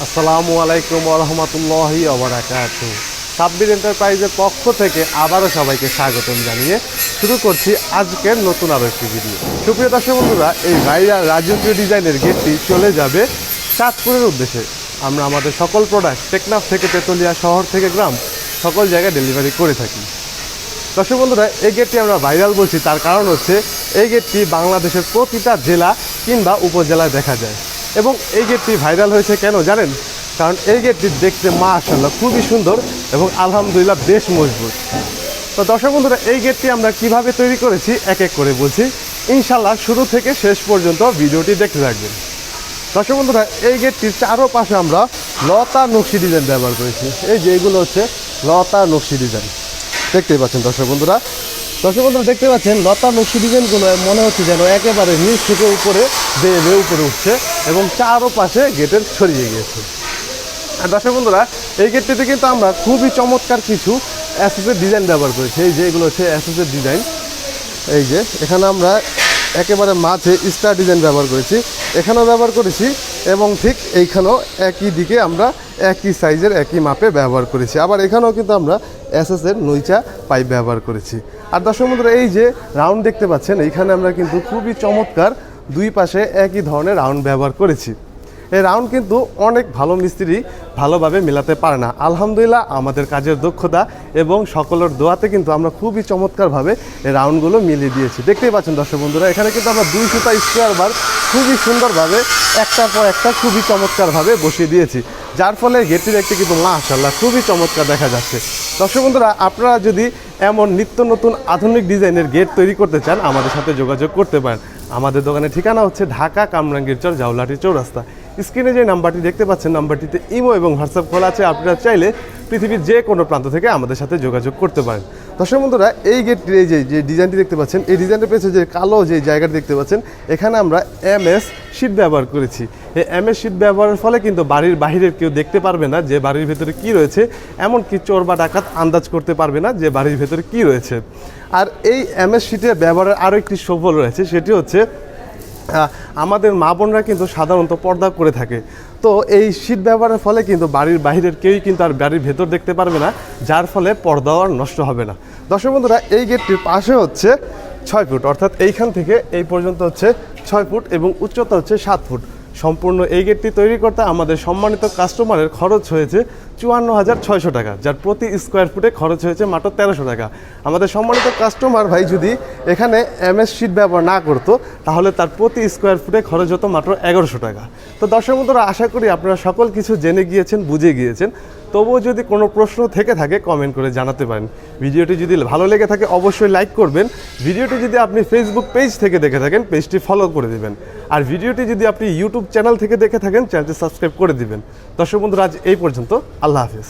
আসসালামু আলাইকুম ওয়া রাহমাতুল্লাহি ওয়া বারাকাতুহু। সাব্বির এন্টারপ্রাইজের পক্ষ থেকে আবারও সবাইকে স্বাগতম জানিয়ে শুরু করছি আজকের নতুন আরও একটি ভিডিও। সুপ্রিয় দর্শক বন্ধুরা, এই রাজকীয় ডিজাইনের গেটটি চলে যাবে চাঁদপুরের উদ্দেশ্যে। আমরা আমাদের সকল প্রোডাক্ট টেকনাফ থেকে তেতুলিয়া, শহর থেকে গ্রাম, সকল জায়গায় ডেলিভারি করে থাকি। দর্শক বন্ধুরা, এই গেটটি আমরা ভাইরাল বলছি, তার কারণ হচ্ছে এই গেটটি বাংলাদেশের প্রতিটা জেলা কিংবা উপজেলায় দেখা যায়। এবং এই গেটটি ভাইরাল হয়েছে কেন জানেন? কারণ এই গেটটি দেখতে মাশাআল্লাহ খুবই সুন্দর এবং আলহামদুলিল্লাহ বেশ মজবুত। তো দর্শক বন্ধুরা, এই গেটটি আমরা কিভাবে তৈরি করেছি এক এক করে বলছি, ইনশাআল্লাহ শুরু থেকে শেষ পর্যন্ত ভিডিওটি দেখতে থাকবেন। দর্শক বন্ধুরা, এই গেটটির চারোপাশে আমরা লতা নকশি ডিজাইন ব্যবহার করেছি। এই যে এইগুলো হচ্ছে লতা নকশি ডিজাইন, দেখতেই পাচ্ছেন দর্শক বন্ধুরা। দেখতে পাচ্ছেন লতা নকশি ডিজাইনগুলো মনে হচ্ছে যেন একেবারে নিচ থেকে উপরে বেয়ে উপরে উঠছে এবং চারোপাশে গেটের ছড়িয়ে গিয়েছে। আর দর্শক বন্ধুরা, এই গেটটিতে কিন্তু আমরা খুবই চমৎকার কিছু অ্যাসেসের ডিজাইন ব্যবহার করেছি। এই যে এগুলো হচ্ছে অ্যাসেসের ডিজাইন। এই যে এখানে আমরা একেবারে মাঝে স্টার ডিজাইন ব্যবহার করেছি, এখানেও ব্যবহার করেছি এবং ঠিক এইখানেও একই দিকে আমরা একই সাইজের একই মাপে ব্যবহার করেছি। আবার এখানেও কিন্তু আমরা এসএসের নইচা পাইপ ব্যবহার করেছি। আর দর্শক বন্ধুরা, এই যে রাউন্ড দেখতে পাচ্ছেন, এইখানে আমরা কিন্তু খুবই চমৎকার দুই পাশে একই ধরনের রাউন্ড ব্যবহার করেছি। এই রাউন্ড কিন্তু অনেক ভালো মিস্ত্রি ভালোভাবে মেলাতে পারে না। আলহামদুলিল্লাহ আমাদের কাজের দক্ষতা এবং সকলের দোয়াতে কিন্তু আমরা খুবই চমৎকারভাবে এই রাউন্ডগুলো মিলিয়ে দিয়েছি। দেখতেই পাচ্ছেন দর্শক বন্ধুরা, এখানে কিন্তু আমরা 2 সুতা স্কোয়ার বার খুবই সুন্দরভাবে একটার পর একটা খুবই চমৎকারভাবে বসিয়ে দিয়েছি, যার ফলে গেটটি দেখতে কিন্তু মাশাআল্লাহ খুবই চমৎকার দেখা যাচ্ছে। দর্শক বন্ধুরা, আপনারা যদি এমন নিত্য নতুন আধুনিক ডিজাইনের গেট তৈরি করতে চান, আমাদের সাথে যোগাযোগ করতে পারেন। আমাদের দোকানের ঠিকানা হচ্ছে ঢাকা কামরাঙ্গীরচর জাউলাটি চৌরাস্তা। স্ক্রিনে যে নাম্বারটি দেখতে পাচ্ছেন, নাম্বারটিতে ইমো এবং হোয়াটসঅ্যাপ খোলা আছে। আপনারা চাইলে পৃথিবীর যে কোনো প্রান্ত থেকে আমাদের সাথে যোগাযোগ করতে পারেন। দর্শক বন্ধুরা, এই গেটটির এই যে ডিজাইনটি দেখতে পাচ্ছেন, এই ডিজাইনটির পেছনে যে কালো যে জায়গাটি দেখতে পাচ্ছেন, এখানে আমরা MS শীট ব্যবহার করেছি। এই MS শীট ব্যবহারের ফলে কিন্তু বাড়ির বাহিরের কেউ দেখতে পারবে না যে বাড়ির ভেতরে কি রয়েছে, এমনকি চোর বা ডাকাত আন্দাজ করতে পারবে না যে বাড়ির ভেতরে কি রয়েছে। আর এই MS শীটের ব্যবহারের আরও একটি সুফল রয়েছে, সেটি হচ্ছে আমাদের মা বোনরা কিন্তু সাধারণত পর্দা করে থাকে। তো এই শীট ব্যবহারের ফলে কিন্তু বাড়ির বাইরের কেউই কিন্তু আর বাড়ির ভেতর দেখতে পারবে না, যার ফলে পর্দাও আর নষ্ট হবে না। দর্শক বন্ধুরা, এই গেটটির পাশে হচ্ছে 6 ফুট, অর্থাৎ এইখান থেকে এই পর্যন্ত হচ্ছে 6 ফুট এবং উচ্চতা হচ্ছে 7 ফুট। সম্পূর্ণ এই গেটটি তৈরি করতে আমাদের সম্মানিত কাস্টমারের খরচ হয়েছে 54,600 টাকা, যার প্রতি স্কোয়ার ফুটে খরচ হয়েছে মাত্র 1300 টাকা। আমাদের সম্মানিত কাস্টমার ভাই যদি এখানে MS শীট ব্যবহার না করতো, তাহলে তার প্রতি স্কোয়ার ফুটে খরচ হতো মাত্র 1100 টাকা। তো দর্শক বন্ধুরা, আশা করি আপনারা সকল কিছু জেনে গিয়েছেন, বুঝে গিয়েছেন। তবুও যদি কোনো প্রশ্ন থেকে থাকে কমেন্ট করে জানাতে পারেন। ভিডিওটি যদি ভালো লেগে থাকে অবশ্যই লাইক করবেন। ভিডিওটি যদি আপনি ফেসবুক পেজ থেকে দেখে থাকেন, পেজটি ফলো করে দেবেন। আর ভিডিওটি যদি আপনি ইউটিউব চ্যানেল থেকে দেখে থাকেন, চ্যানেলটি সাবস্ক্রাইব করে দিবেন। দর্শক বন্ধুরা, আজ এই পর্যন্ত। আল্লাহ হাফেজ।